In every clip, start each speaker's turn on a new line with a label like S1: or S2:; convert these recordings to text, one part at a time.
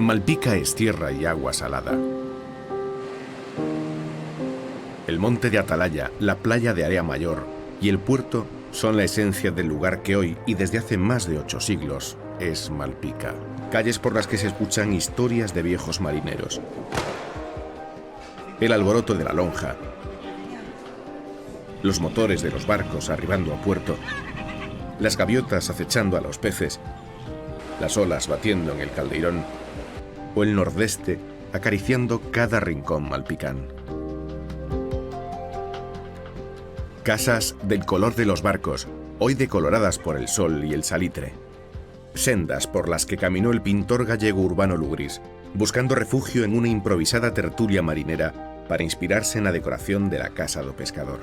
S1: Malpica es tierra y agua salada. El monte de Atalaya, la playa de Area Mayor y el puerto son la esencia del lugar que hoy y desde hace más de 8 siglos es Malpica. Calles por las que se escuchan historias de viejos marineros. El alboroto de la lonja. Los motores de los barcos arribando a puerto. Las gaviotas acechando a los peces. Las olas batiendo en el caldeirón. O el nordeste acariciando cada rincón malpicán. Casas del color de los barcos, hoy decoloradas por el sol y el salitre. Sendas por las que caminó el pintor gallego Urbano Lugris, buscando refugio en una improvisada tertulia marinera para inspirarse en la decoración de la casa do pescador.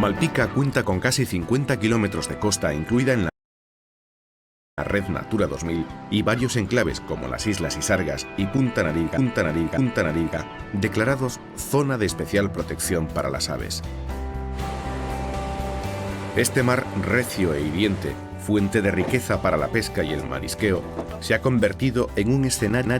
S1: Malpica cuenta con casi 50 kilómetros de costa incluida en la red Natura 2000 y varios enclaves como las Islas Isargas y Punta Nariga, declarados zona de especial protección para las aves. Este mar recio e hiriente, fuente de riqueza para la pesca y el marisqueo, se ha convertido en un escenario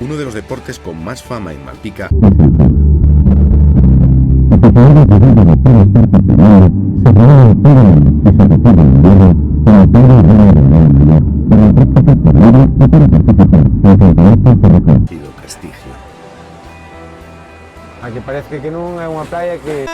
S1: uno de los deportes con más fama en Malpica, sido prestigio.
S2: Aquí parece que non é unha playa que